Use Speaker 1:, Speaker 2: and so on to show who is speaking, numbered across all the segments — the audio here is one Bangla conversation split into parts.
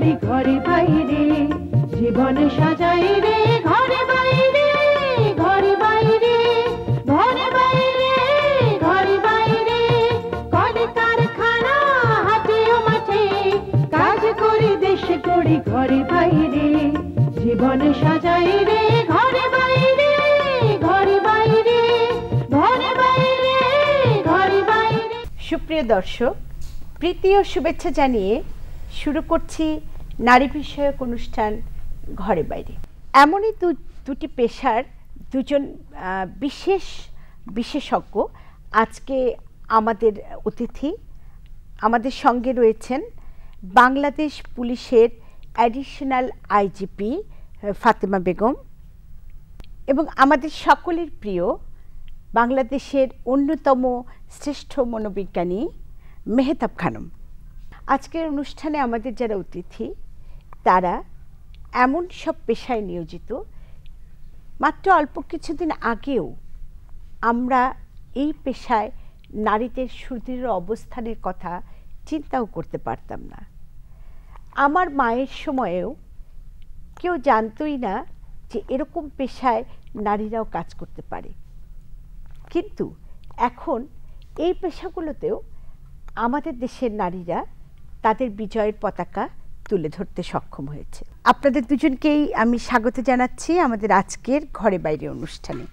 Speaker 1: করি ঘরে বাইরে, জীবন সাজাই রে ঘরে বাইরে, ঘরে বাইরে, ঘরে বাইরে, ঘরে বাইরে, কলে কারখানা হাটে ও মাঠে, কাজ করি দেশ করি ঘরে বাইরে, জীবন সাজাই রে ঘরে বাইরে, ঘরে বাইরে, ঘরে বাইরে, ঘরে বাইরে।
Speaker 2: সুপ্রিয় দর্শক, প্রীতি ও শুভেচ্ছা জানিয়ে শুরু করছি নারী বিষয়ক অনুষ্ঠান ঘরে বাইরে। এমনই দুটি পেশার দুজন বিশেষজ্ঞ আজকে আমাদের অতিথি। আমাদের সঙ্গে রয়েছেন বাংলাদেশ পুলিশের অ্যাডিশনাল আইজিপি ফাতেমা বেগম এবং আমাদের সকলের প্রিয় বাংলাদেশের অন্যতম শ্রেষ্ঠ মনোবিজ্ঞানী মেহতাব খানম। আজকের অনুষ্ঠানে আমাদের যারা অতিথি তারা এমন সব পেশায় নিয়োজিত, মাত্র অল্প কিছুদিন আগেও আমরা এই পেশায় নারীদের সুদৃঢ় অবস্থানের কথা চিন্তাও করতে পারতাম না। আমার মায়ের সময়েও কেউ জানতই না যে এরকম পেশায় নারীরাও কাজ করতে পারে, কিন্তু এখন এই পেশাগুলোতেও আমাদের দেশের নারীরা তাদের বিজয়ের পতাকা তুলে ধরতে সক্ষম হয়েছে। আপনাদের দুজনকেই আমি স্বাগত জানাচ্ছি আমাদের আজকের ঘরে বাইরে অনুষ্ঠানে।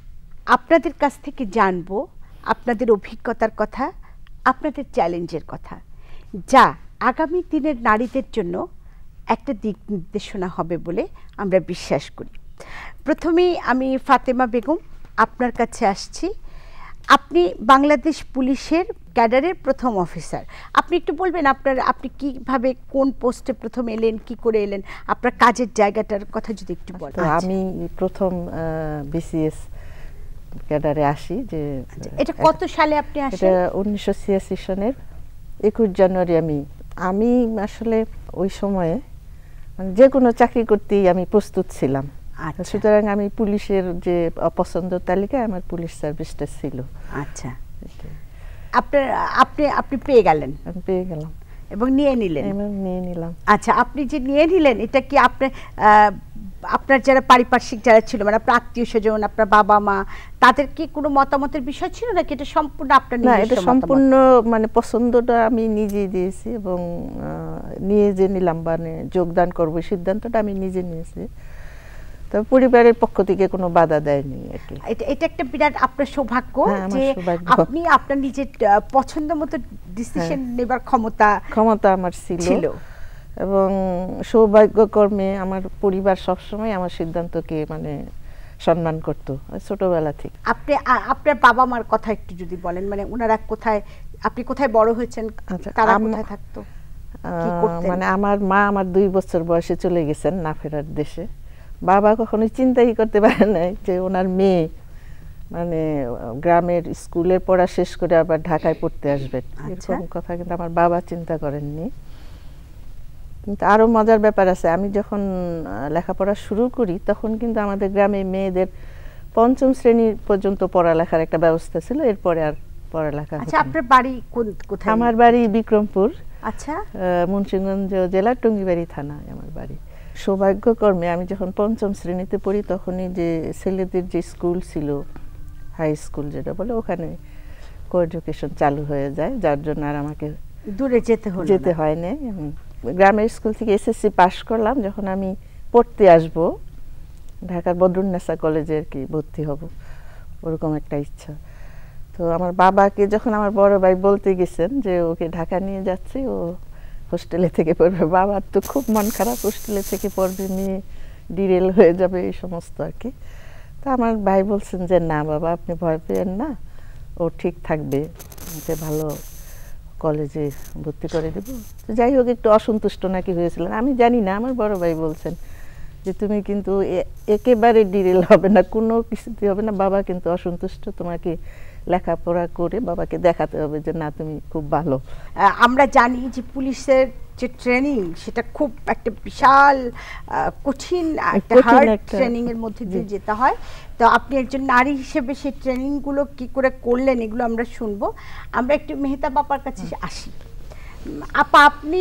Speaker 2: আপনাদের কাছ থেকে জানবো আপনাদের অভিজ্ঞতার কথা, আপনাদের চ্যালেঞ্জের কথা, যা আগামী দিনের নারীদের জন্য একটা দিক নির্দেশনা হবে বলে আমরা বিশ্বাস করি। প্রথমেই আমি ফাতেমা বেগম আপনার কাছে আসছি। আপনি বাংলাদেশ পুলিশের ক্যাডারের প্রথম অফিসার। আপনি একটু বলবেন আপনি কিভাবে কোন পোস্টে প্রথম এলেন, কি করে এলেন, আপনার কাজের জায়গাটার কথা যদি একটু বলেন।
Speaker 3: আমি প্রথম বিসিএস ক্যাডারে আসি। যে
Speaker 2: এটা কত সালে আপনি আসেন?
Speaker 3: এটা 1986 সনের 21 জানুয়ারি। আমি আসলে ওই সময়ে যে কোনো চাকরি করতেই আমি প্রস্তুত ছিলাম। সুতরাং আমি পুলিশের যে অপছন্দ তালিকায় আমার পুলিশ সার্ভিসটা ছিল।
Speaker 2: আচ্ছা, আপনি পেয়ে গেলেন?
Speaker 3: আমি পেয়ে গেলাম
Speaker 2: এবং নিয়ে
Speaker 3: নিলাম।
Speaker 2: আচ্ছা, আপনি যে নিয়ে নিলেন, এটা কি আপনার যারা পারিপার্শ্বিক যারা ছিল, মানে আপনার আত্মীয় স্বজন, আপনার বাবা মা, তাদের কি কোনো মতামতের বিষয় ছিল নাকি এটা সম্পূর্ণ আপনার?
Speaker 3: না, এটা সম্পূর্ণ মানে পছন্দটা আমি নিজেই দিয়েছি এবং নিয়ে যে নিলাম, মানে যোগদান করব সিদ্ধান্তটা আমি নিজে নিয়েছি। তবে পরিবারের পক্ষ থেকে কোনো বাধা দেয়নি।
Speaker 2: এটা একটা বিরাট আপনার সৌভাগ্য যে আপনি আপনার নিজের পছন্দ মতো ডিসিশন নেবার ক্ষমতা
Speaker 3: আমার ছিল এবং সৌভাগ্যক্রমে আমার পরিবার সবসময় আমার সিদ্ধান্তকে মানে সম্মান করতো ছোটবেলা থেকে।
Speaker 2: আপনার বাবা মার কথা একটু যদি বলেন, মানে ওনারা কোথায়, আপনি কোথায় বড় হয়েছেন, তারা কোথায় থাকতো, কি করতেন?
Speaker 3: মানে আমার মা আমার 2 বছর বয়সে চলে গেছেন না ফেরার দেশে। বাবা কখনোই চিন্তাই করতে পারে নাই যে ওনার মেয়ে মানে গ্রামের স্কুলের পড়া শেষ করে আবার ঢাকায় পড়তে আসবেন, এরকম কথা কিন্তু আমার বাবা চিন্তা করেননি। কিন্তু আরো মজার ব্যাপার আছে, আমি যখন লেখাপড়া শুরু করি তখন কিন্তু আমাদের গ্রামে মেয়েদের 5ম শ্রেণী পর্যন্ত পড়ালেখার একটা ব্যবস্থা ছিল, এরপরে আর পড়ালেখা।
Speaker 2: আচ্ছা, আপনার বাড়ি কোথায়?
Speaker 3: আমার বাড়ি বিক্রমপুর।
Speaker 2: আচ্ছা,
Speaker 3: মুন্সিগঞ্জ জেলার টঙ্গিবাড়ি থানায় আমার বাড়ি। সৌভাগ্যক্রমে আমি যখন 5ম শ্রেণীতে পড়ি তখনই যে ছেলেদের যে স্কুল ছিল, হাই স্কুল যেটা বলে, ওখানে কো-এডুকেশন চালু হয়ে যায়, যার জন্য আর আমাকে
Speaker 2: দূরে যেতে হয় না।
Speaker 3: গ্রামের স্কুল থেকে এসএসসি পাশ করলাম, যখন আমি পড়তে আসব ঢাকার বদরুন্নেসা কলেজে আর কি ভর্তি হব, ওরকম একটা ইচ্ছা। তো আমার বাবাকে যখন আমার বড় ভাই বলতে গেছেন যে ওকে ঢাকা নিয়ে যাচ্ছি, ও হোস্টেলে থেকে পড়বে, বাবার তো খুব মন খারাপ, হোস্টেলে থেকে পড়বে, মেয়ে ডিরেল হয়ে যাবে, এই সমস্ত আর কি। তা আমার ভাই বলছেন যে না বাবা, আপনি ভয় পেয়েন না, ও ঠিক থাকবে, ওকে ভালো কলেজে ভর্তি করে দেব। তো যাই হোক, একটু অসন্তুষ্ট নাকি হয়েছিলেন, আমি জানি না। আমার বড় ভাই বলছেন যে তুমি কিন্তু একেবারে ডিরেল হবে না, কোনো কিছুতে হবে না, বাবা কিন্তু অসন্তুষ্ট, তোমাকে লেখাপড়া করে বাবাকে দেখাতে হবে যে না তুমি খুব ভালো।
Speaker 2: আমরা জানি যে পুলিশের যে ট্রেনিং সেটা খুব একটা বিশাল কঠিন একটা হার্ড ট্রেনিং এর মধ্যে দিয়ে যেতে হয়। তো আপনি একজন নারী হিসেবে সেই ট্রেনিংগুলো কি করে করলেন এগুলো আমরা শুনবো। আমরা একটু মেহতাব আপার কাছে আসি। আপা, আপনি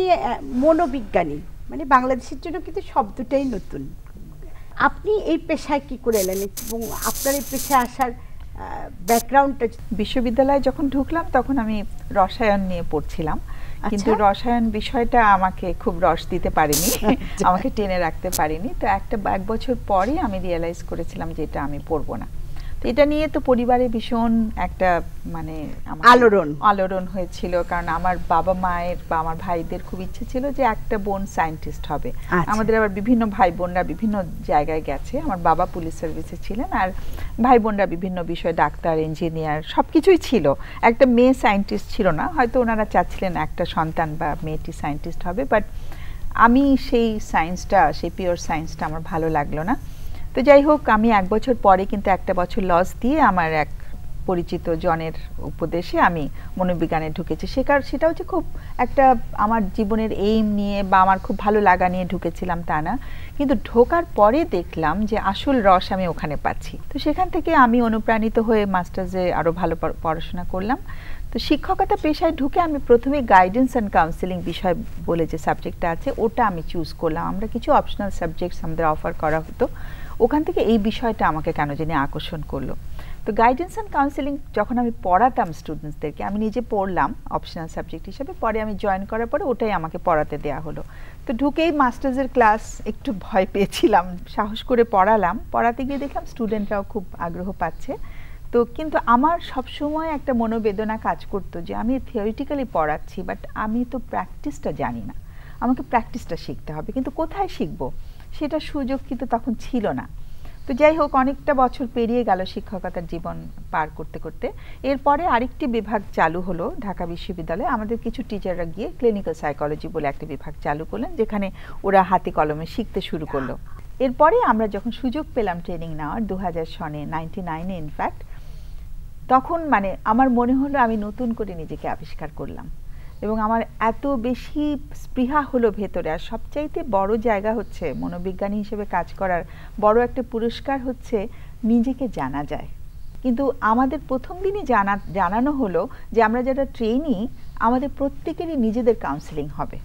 Speaker 2: মনোবিজ্ঞানী, মানে বাংলাদেশের জন্য কিন্তু শব্দটাই নতুন। আপনি এই পেশায় কি করে এলেন এবং আপনার এই পেশায় আসার ব্যাকগ্রাউন্ডটা?
Speaker 4: বিশ্ববিদ্যালয়ে যখন ঢুকলাম তখন আমি রসায়ন নিয়ে পড়ছিলাম, কিন্তু রসায়ন বিষয়টা আমাকে খুব রস দিতে পারেনি, আমাকে টেনে রাখতে পারেনি। তো এক বছর পরে আমি রিয়েলাইজ করেছিলাম যে এটা আমি পড়বো না। তো এটা নিয়ে তো পরিবারে ভীষণ একটা মানে আলোড়ন হয়েছিল, কারণ আমার বাবা মায়ের বা আমার ভাইদের খুব ইচ্ছে ছিল যে একটা বোন সায়েন্টিস্ট হবে। আমাদের আবার বিভিন্ন ভাই বোনরা বিভিন্ন জায়গায় গেছে, আমার বাবা পুলিশ সার্ভিসে ছিলেন আর ভাই বোনরা বিভিন্ন বিষয়ে ডাক্তার, ইঞ্জিনিয়ার সবকিছুই ছিল, একটা মেয়ে সায়েন্টিস্ট ছিল না। হয়তো ওনারা চাচ্ছিলেন একটা সন্তান বা মেয়েটি সায়েন্টিস্ট হবে, বাট আমি সেই সায়েন্সটা, সেই পিওর সায়েন্সটা আমার ভালো লাগলো না। তো যাই হোক, আমি এক বছর পরে কিন্তু একটা বছর লস দিয়ে আমার এক পরিচিত জনের উপদেশে আমি মনোবিজ্ঞানে ঢুকেছি। সেটা হচ্ছে খুব একটা আমার জীবনের এইম নিয়ে বা আমার খুব ভালো লাগা নিয়ে ঢুকেছিলাম তা না, কিন্তু ঢোকার পরে দেখলাম যে আসল রস আমি ওখানে পাচ্ছি। তো সেখান থেকে আমি অনুপ্রাণিত হয়ে মাস্টার্সে আরও ভালো পড়াশোনা করলাম। তো শিক্ষকতা পেশায় ঢুকে আমি প্রথমে গাইডেন্স অ্যান্ড কাউন্সেলিং বিষয় বলে যে সাবজেক্টটা আছে ওটা আমি চুজ করলাম। আমরা কিছু অপশনাল সাবজেক্টস আমাদের অফার করা হতো, ওখান থেকে এই বিষয়টা আমাকে কেন জানি আকর্ষণ করলো। তো গাইডেন্স অ্যান্ড কাউন্সেলিং যখন আমি পড়াতাম স্টুডেন্টসদেরকে, আমি নিজে পড়লাম অপশনাল সাবজেক্ট হিসেবে, পরে আমি জয়েন করার পরে ওটাই আমাকে পড়াতে দেওয়া হলো। তো ঢুকেই মাস্টার্সের ক্লাস একটু ভয় পেয়েছিলাম, সাহস করে পড়ালাম, পড়াতে গিয়ে দেখলাম স্টুডেন্টরাও খুব আগ্রহ পাচ্ছে। তো কিন্তু আমার সবসময় একটা মনোবেদনা কাজ করতো যে আমি থিওরিটিক্যালি পড়াচ্ছি, বাট আমি তো প্র্যাকটিসটা জানি না, আমাকে প্র্যাকটিসটা শিখতে হবে, কিন্তু কোথায় শিখবো সেটা সুযোগ কিন্তু তখন ছিল না। তো যাই হোক, অনেকটা বছর পেরিয়ে গেল শিক্ষকতার জীবন পার করতে করতে। এরপরে আরেকটি বিভাগ চালু হলো ঢাকা বিশ্ববিদ্যালয়ে। আমাদের কিছু টিচাররা গিয়ে ক্লিনিক্যাল সাইকোলজি বলে একটা বিভাগ চালু করলেন, যেখানে ওরা হাতে কলমে শিখতে শুরু করলো। এরপরে আমরা যখন সুযোগ পেলাম ট্রেনিং নেওয়ার 2000 সনে, 99-এ ইনফ্যাক্ট, তখন মানে আমার মনে হলো আমি নতুন করে নিজেকে আবিষ্কার করলাম এবং আমার এত বেশি স্পৃহা হলো ভেতরে। আর সবচাইতে বড় জায়গা হচ্ছে মনোবিজ্ঞানী হিসেবে কাজ করার বড় একটা পুরস্কার হচ্ছে নিজেকে জানা যায়। কিন্তু আমাদের প্রথম দিনই জানানো হলো যে আমরা যারা ট্রেনি আমাদের প্রত্যেকেরই নিজেদের কাউন্সেলিং হবে,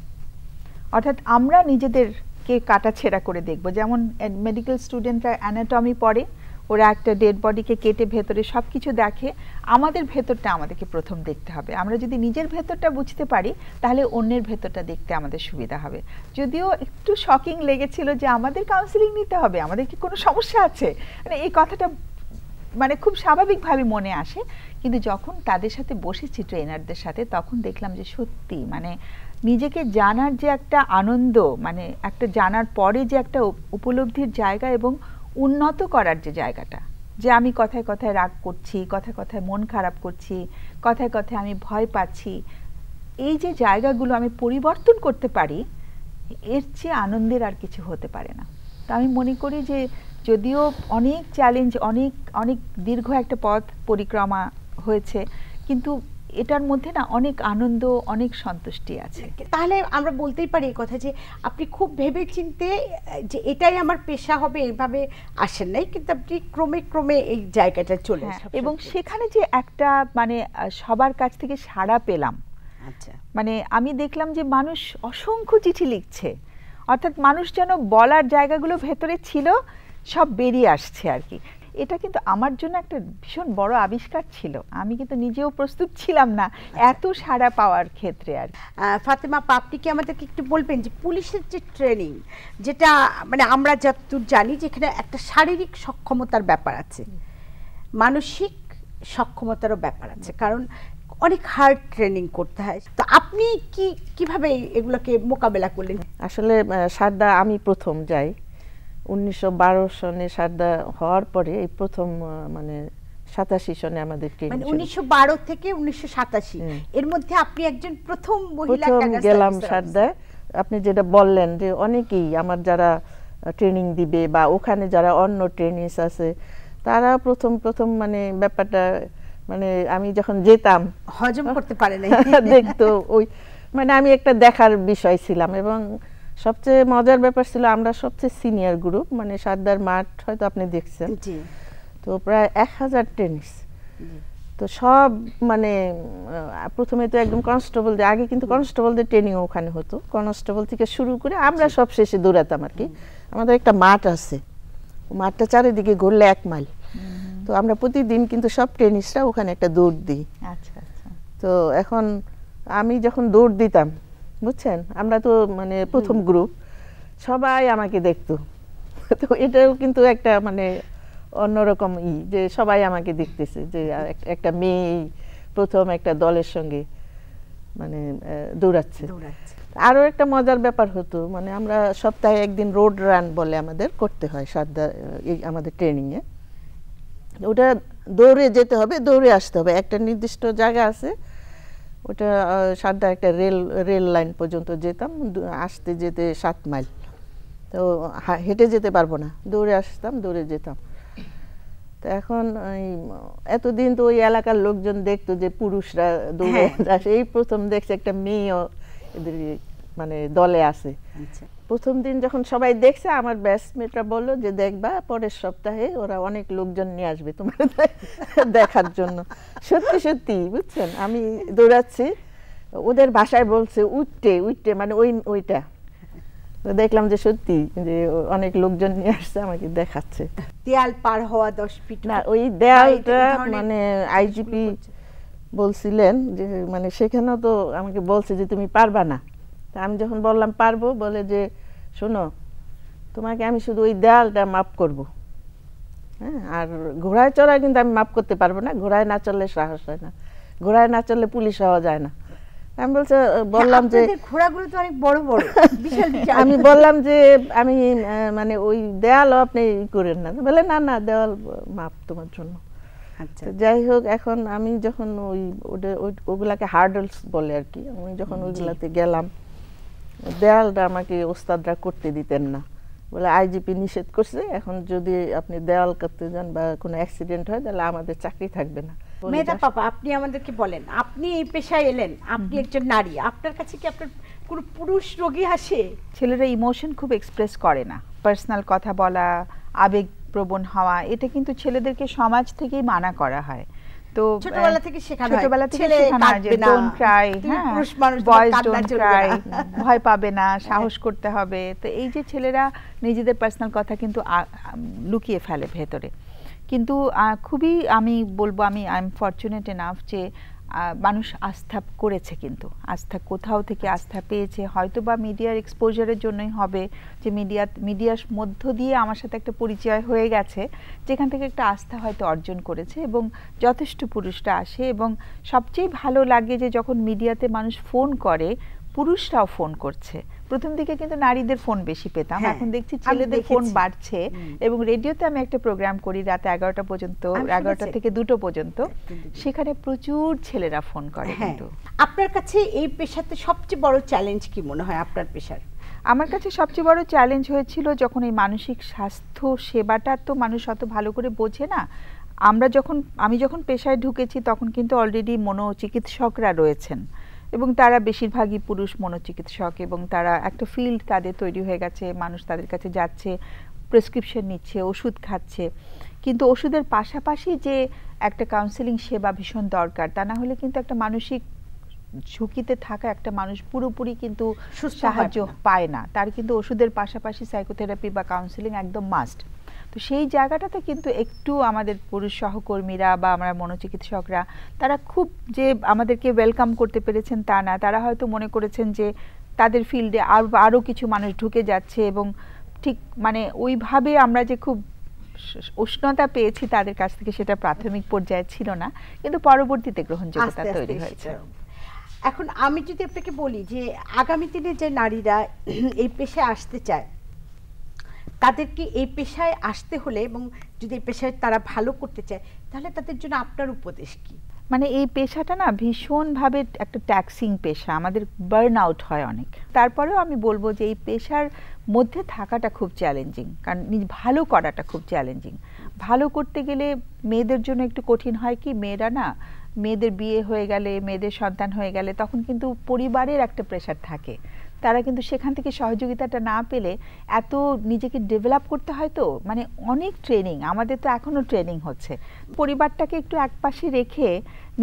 Speaker 4: অর্থাৎ আমরা নিজেদেরকে কাটাছেঁড়া করে দেখব। যেমন মেডিকেল স্টুডেন্টরা অ্যানাটমি পড়ে, ওরা একটা ডেড বডিকে কেটে ভেতরে সব কিছু দেখে, আমাদের ভেতরটা আমাদেরকে প্রথম দেখতে হবে। আমরা যদি নিজের ভেতরটা বুঝতে পারি তাহলে অন্যের ভেতরটা দেখতে আমাদের সুবিধা হবে। যদিও একটু শকিং লেগেছিল যে আমাদের কাউন্সেলিং নিতে হবে, আমাদের কি কোনো সমস্যা আছে, মানে এই কথাটা মানে খুব স্বাভাবিকভাবে মনে আসে। কিন্তু যখন তাদের সাথে বসেছি ট্রেনারদের সাথে, তখন দেখলাম যে সত্যি মানে নিজেকে জানার যে একটা আনন্দ, মানে একটা জানার পরে যে একটা উপলব্ধির জায়গা এবং উন্নত করার যে জায়গাটা, যে আমি কথায় কথায় রাগ করছি, কথায় কথায় মন খারাপ করছি, কথায় কথায় আমি ভয় পাচ্ছি, এই যে জায়গাগুলো আমি পরিবর্তন করতে পারি, এর চেয়ে আনন্দের আর কিছু হতে পারে না। তো আমি মনে করি যে যদিও অনেক চ্যালেঞ্জ, অনেক অনেক দীর্ঘ একটা পথ পরিক্রমা হয়েছে, কিন্তু এটার মধ্যে না অনেক আনন্দ, অনেক সন্তুষ্টি আছে।
Speaker 2: তাহলে আমরা বলতেই পারি এই কথা যে আপনি খুব ভেবে চিন্তে যে এটাই আমার পেশা হবে এইভাবে আসেন নাই, কিন্তু আপনি ক্রমে ক্রমে এই জায়গাটা চলে আসেন।
Speaker 4: এবং সেখানে যে একটা মানে সবার কাছ থেকে সাড়া পেলাম,
Speaker 2: আচ্ছা,
Speaker 4: মানে আমি দেখলাম যে মানুষ অসংখ্য চিঠি লিখছে, অর্থাৎ মানুষ যেন বলার জায়গাগুলো ভেতরে ছিল সব বেরিয়ে আসছে আর কি। এটা কিন্তু আমার জন্য একটা ভীষণ বড় আবিষ্কার ছিল, আমি কিন্তু নিজেও প্রস্তুত ছিলাম না এত সাড়া পাওয়ার ক্ষেত্রে। আর
Speaker 2: ফাতেমা, আপনি কি আমাদেরকে একটু বলবেন যে পুলিশের যে ট্রেনিং, যেটা মানে আমরা যতদূর জানি যেখানে একটা শারীরিক সক্ষমতার ব্যাপার আছে, মানসিক সক্ষমতারও ব্যাপার আছে, কারণ অনেক হার্ড ট্রেনিং করতে হয়, তো আপনি কিভাবে এগুলোকে মোকাবেলা করলেন?
Speaker 3: আসলে সারদা আমি প্রথম যাই 1912 সনে, সারদা হওয়ার পরে এই প্রথম মানে 87 সনে আমাদের ট্রেনিং,
Speaker 2: মানে 1912 থেকে 1987 এর মধ্যে আপনি একজন প্রথম মহিলা
Speaker 3: গেলাম সারদা। আপনি যেটা বললেন যে অনেকেই আমার যারা ট্রেনিং দিবে বা ওখানে যারা অন্য ট্রেনিংস আছে তারা প্রথম মানে ব্যাপারটা মানে আমি যখন যেতাম
Speaker 2: হজম করতে পারে না
Speaker 3: দেখতো ওই মানে আমি একটা দেখার বিষয় ছিলাম। এবং সবচেয়ে মজার ব্যাপার ছিল আমরা সবচেয়ে সিনিয়র গ্রুপ, মানে সারদার মাঠ হয়তো আপনি দেখছেন, তো প্রায় 1000 ট্রেনিংস। তো তো সব মানে প্রথমে তো একদম কনস্টেবল, আগে কিন্তু কনস্টেবলদের ট্রেনিং ওখানে হতো, কনস্টেবল থেকে শুরু করে আমরা সব শেষে দৌড়াতাম আর কি। আমাদের একটা মাঠ আছে, মাঠটা চারিদিকে ঘুরলে 1 মাইল। তো আমরা প্রতিদিন কিন্তু সব ট্রেনিস্টরা ওখানে একটা দৌড় দিই।
Speaker 4: আচ্ছা আচ্ছা।
Speaker 3: তো এখন আমি যখন দৌড় দিতাম, বুঝছেন, আমরা তো মানে প্রথম গ্রুপ, সবাই আমাকে দেখতো। তো এটাও কিন্তু একটা মানে অন্যরকম যে সবাই আমাকে দেখতেছে যে একটা মেয়ে প্রথম একটা দলের সঙ্গে মানে দৌড়াচ্ছে। আরও একটা মজার ব্যাপার হতো, মানে আমরা সপ্তাহে একদিন রোড রান বলে আমাদের করতে হয় সারদা, এই আমাদের ট্রেনিংয়ে। ওটা দৌড়ে যেতে হবে, দৌড়ে আসতে হবে, একটা নির্দিষ্ট জায়গা আছে, ওটা সারদা একটা রেল লাইন পর্যন্ত যেতাম, আসতে যেতে 7 মাইল। তো হেঁটে যেতে পারবো না, দৌড়ে আসতাম, দৌড়ে যেতাম। তো এখন এতদিন তো ওই এলাকার লোকজন দেখতো যে পুরুষরা দৌড়ে আসে, এই প্রথম দেখছে একটা মেয়েও এদের মানে দলে আছে। প্রথম দিন যখন সবাই দেখছে, আমার ব্যাচমেটরা বললো যে দেখবা পরের সপ্তাহে ওরা অনেক লোকজন নিয়ে আসবে তোমার দেখার জন্য। সত্যি সত্যি, বুঝছেন, আমি দৌড়াচ্ছি, ওদের ভাষায় বলছে উঠতে উঠতে, মানে ওইটা দেখলাম যে সত্যি যে অনেক লোকজন নিয়ে আসছে আমাকে দেখাচ্ছে।
Speaker 2: দেয়াল পার হওয়া 10 ফিট
Speaker 3: না, ওই দেয়ালটা মানে আইজিপি বলছিলেন যে মানে সেখানেও তো আমাকে বলছে যে তুমি পারবা না। তা আমি যখন বললাম পারবো, বলে যে শোনো, তোমাকে আমি শুধু ওই দেয়ালটা মাপ করব, হ্যাঁ, আর ঘোড়ায় চড়া কিন্তু আমি মাপ করতে পারবো না, ঘোড়ায় না চললে সাহস হয় না, ঘোড়ায় না চললে পুলিশ হওয়া যায় না। আমি বললাম যে
Speaker 2: ঘোড়াগুলো তো অনেক বড় বড়, বিশাল বিশাল। আমি
Speaker 3: বললাম যে আমি মানে ওই দেয়ালও আপনি করেন না। বলে না না, দেওয়াল মাপ তোমার জন্য। আচ্ছা, যাই হোক, এখন আমি যখন ওগুলাকে হার্ডলস বলে আর কি, আমি যখন ওইগুলাতে গেলাম, দেয়ালটা আমাকে ওস্তাদরা করতে দিতেন না, বলে আইজিপি নিষেধ করছে, এখন যদি আপনি দেওয়াল করতে যান বা কোনো অ্যাক্সিডেন্ট হয় তাহলে আমাদের চাকরি থাকবে না।
Speaker 2: মেধা পাপা, আপনি আমাদেরকে বলেন, আপনি এই পেশায় এলেন, আপনি একজন নারী, আপনার কাছে কি আপনার কোনো পুরুষ রোগী আসে?
Speaker 4: ছেলেরা ইমোশন খুব এক্সপ্রেস করে না, পার্সোনাল কথা বলা, আবেগপ্রবণ হওয়া, এটা কিন্তু ছেলেদেরকে সমাজ থেকেই মানা করা হয়। তো
Speaker 2: ছোটবেলা থেকে শেখানো হয়,
Speaker 4: ছোটবেলা থেকে শেখানো হয় যে ডোন্ট ক্রাই, হ্যাঁ, বয়েজ ডোন্ট ক্রাই, ভয় পাবে না, সাহস করতে হবে। তো এই যে ছেলেরা নিজেদের পার্সোনাল কথা কিন্তু লুকিয়ে ফেলে ভেতরে। কিন্তু খুবই আমি বলবো, আই এম ফরচুনেট এনাফ যে মানুষ আস্থা করেছে, কিন্তু আস্থা কোথাও থেকে আস্থা পেয়েছে, হয়তো বা মিডিয়ার এক্সপোজারের জন্যই হবে, যে মিডিয়ার মধ্য দিয়ে আমার সাথে একটা পরিচয় হয়ে গেছে, যেখান থেকে একটা আস্থা হয়তো অর্জন করেছে, এবং যথেষ্ট পুরুষরা আসে। এবং সবচেয়ে ভালো লাগে যে যখন মিডিয়াতে মানুষ ফোন করে, পুরুষরাও ফোন করছে। প্রথম দিকে কিন্তু নারীদের ফোন বেশি পেতাম, এখন দেখছি ছেলেদের ফোন বাড়ছে। এবং রেডিওতে আমি একটা প্রোগ্রাম করি রাত 11টা পর্যন্ত, 11টা থেকে 2টো পর্যন্ত, সেখানে প্রচুর ছেলেরা ফোন করে। কিন্তু
Speaker 2: আপনার কাছে এই পেশাতে সবচেয়ে বড় চ্যালেঞ্জ কি মনে হয় আপনার পেশার?
Speaker 4: আমার কাছে সবচেয়ে বড় চ্যালেঞ্জ হয়েছিল যখন এই মানসিক স্বাস্থ্য সেবাটা তো মানুষ অত ভালো করে বোঝে না। আমি যখন পেশায় ঢুকেছি তখন কিন্তু অলরেডি মনোচিকিৎসকরা রয়েছেন, এবং তারা বেশিরভাগই পুরুষ মনোচিকিৎসক, এবং তারা একটা ফিল্ড তাদের তৈরি হয়ে গেছে, মানুষ তাদের কাছে যাচ্ছে, প্রেসক্রিপশন নিচ্ছে, ওষুধ খাচ্ছে। কিন্তু ওষুধের পাশাপাশি যে একটা কাউন্সেলিং সেবা ভীষণ দরকার, তা না হলে কিন্তু একটা মানসিক ঝুঁকিতে থাকা একটা মানুষ পুরোপুরি কিন্তু সাহায্য পায় না। তার কিন্তু ওষুধের পাশাপাশি সাইকোথেরাপি বা কাউন্সেলিং একদম মাস্ট। তো সেই জায়গাটাতে কিন্তু একটু আমাদের পুরুষ সহকর্মীরা বা আমরা মনোচিকিৎসকরা, তারা খুব যে আমাদেরকে ওয়েলকাম করতে পেরেছেন তা না, তারা হয়তো মনে করেছেন যে তাদের ফিল্ডে আরও কিছু মানুষ ঢুকে যাচ্ছে, এবং ঠিক মানে ওইভাবে আমরা যে খুব উষ্ণতা পেয়েছি তাদের কাছ থেকে, সেটা প্রাথমিক পর্যায়ে ছিল না, কিন্তু পরবর্তীতে গ্রহণযোগ্যতা তৈরি হয়েছে।
Speaker 2: এখন আমি যদি আপনাকে বলি যে আগামী দিনে যে নারীরা এই পেশায় আসতে চায়, তাদেরকে এই পেশায় আসতে হলে এবং যদি এই পেশায় তারা ভালো করতে চায়, তাহলে তাদের জন্য আপনার উপদেশ কি?
Speaker 4: মানে এই পেশাটা না ভীষণভাবে একটা ট্যাক্সিং পেশা, আমাদের বার্ন আউট হয় অনেক। তারপরেও আমি বলবো যে এই পেশার মধ্যে থাকাটা খুব চ্যালেঞ্জিং, কারণ ভালো করাটা খুব চ্যালেঞ্জিং। ভালো করতে গেলে মেয়েদের জন্য একটু কঠিন হয় কি, মেয়েরা না, মেয়েদের বিয়ে হয়ে গেলে, মেয়েদের সন্তান হয়ে গেলে তখন কিন্তু পরিবারের একটা প্রেশার থাকে, তারা কিন্তু সেখান থেকে সহযোগিতাটা না পেলে এত নিজেকে ডেভেলপ করতে হয়, তো মানে অনেক ট্রেনিং, আমাদের তো এখনো ট্রেনিং হচ্ছে। পরিবারটাকে একটু একপাশে রেখে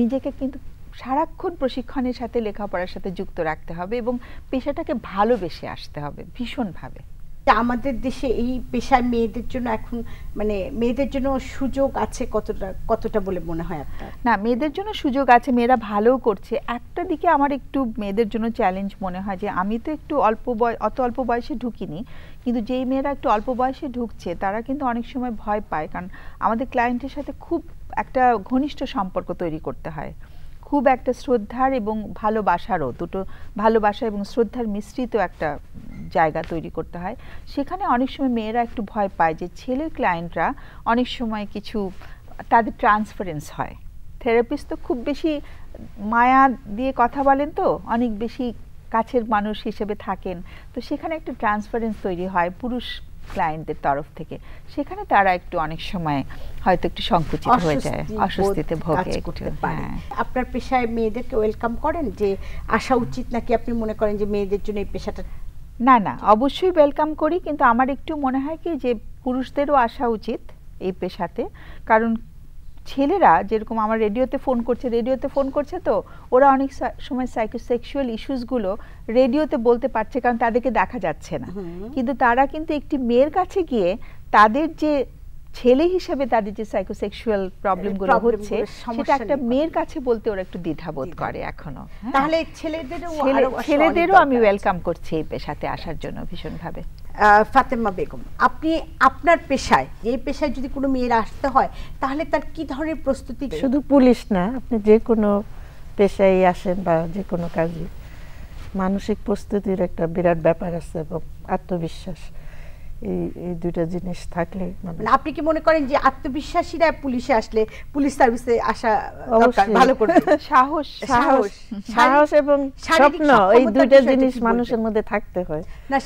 Speaker 4: নিজেকে কিন্তু সারাক্ষণ প্রশিক্ষণের সাথে লেখাপড়ার সাথে যুক্ত রাখতে হবে এবং পেশাটাকে ভালোবেসে আসতে হবে ভীষণভাবে।
Speaker 2: আমাদের দেশে এই পেশায় মেয়েদের জন্য এখন মানে মেয়েদের জন্য সুযোগ আছে কতটা বলে মনে হয় আপনার?
Speaker 4: না, মেয়েদের জন্য সুযোগ আছে, মেয়েরা ভালোও করছে। একটা দিকে আমার একটু মেয়েদের জন্য চ্যালেঞ্জ মনে হয় যে আমি তো একটু অত অল্প বয়সে ঢুকিনি, কিন্তু যেই মেয়েরা একটু অল্প বয়সে ঢুকছে তারা কিন্তু অনেক সময় ভয় পায়, কারণ আমাদের ক্লায়েন্টের সাথে খুব একটা ঘনিষ্ঠ সম্পর্ক তৈরি করতে হয়, খুব একটা শ্রদ্ধার এবং ভালোবাসারও, দুটো ভালোবাসা এবং শ্রদ্ধার মিশ্রিত একটা জায়গা তৈরি করতে হয়। সেখানে অনেক সময় মেয়েরা একটু ভয় পায় যে ছেলের ক্লায়েন্টরা অনেক সময় কিছু তাদের ট্রান্সফারেন্স হয়। থেরাপিস্ট তো খুব বেশি মায়া দিয়ে কথা বলেন, তো অনেক বেশি কাছের মানুষ হিসেবে থাকেন, তো সেখানে একটা ট্রান্সফারেন্স তৈরি হয় পুরুষ ক্লায়েন্টদের তরফ থেকে, সেখানে তারা একটু অনেক সময় হয়তো একটু সংকুচিত হয়ে যায়, অস্বস্তিতে ভোগে একটু।
Speaker 2: আপনার পেশায় মেয়েদেরকে ওয়েলকাম করেন যে আসা উচিত, নাকি আপনি মনে করেন যে মেয়েদের জন্য এই পেশাটা?
Speaker 4: না না, অবশ্যই ওয়েলকাম করি, কিন্তু আমার একটু মনে হয় কি যে পুরুষদেরও আসা উচিত এই পেশাতে। কারণ ছেলেরা যেরকম আমার রেডিওতে ফোন করছে তো ওরা অনেক সময় সাইকোসেক্সুয়াল ইস্যুসগুলো রেডিওতে বলতে পারছে, কারণ তাদেরকে দেখা যাচ্ছে না, কিন্তু তারা কিন্তু একটি মেয়ের কাছে গিয়ে তাদের যে ছেলে হিসেবে তাদের যে সাইকোসেক্সুয়াল প্রবলেমগুলো হচ্ছে সেটা একটা মেয়ের কাছে বলতে ওরা একটু দ্বিধাবোধ করে এখনো।
Speaker 2: তাহলে
Speaker 4: ছেলেদেরও আমি ওয়েলকাম করছি এই পেশাতে আসার জন্য ভীষণভাবে।
Speaker 2: ফাতেমা বেগম, আপনি আপনার পেশায়, এই পেশায় যদি কোনো মেয়েরা আসতে হয় তাহলে তার কি ধরনের প্রস্তুতি?
Speaker 3: শুধু পুলিশ না, আপনি যে কোনো পেশায় আসেন বা যে কোনো কাজে মানসিক প্রস্তুতির একটা বিরাট ব্যাপার আছে এবং আত্মবিশ্বাস, এই দুইটা জিনিস থাকলে
Speaker 2: আপনি কি মনে করেন যে আত্মবিশ্বাসীরা পুলিশে আসলে পুলিশ সার্ভিসে আসা দরকার? ভালো করে
Speaker 3: সাহস এবং স্বপ্ন, এই দুইটা জিনিস মানুষের মধ্যে থাকতে হয়।
Speaker 2: না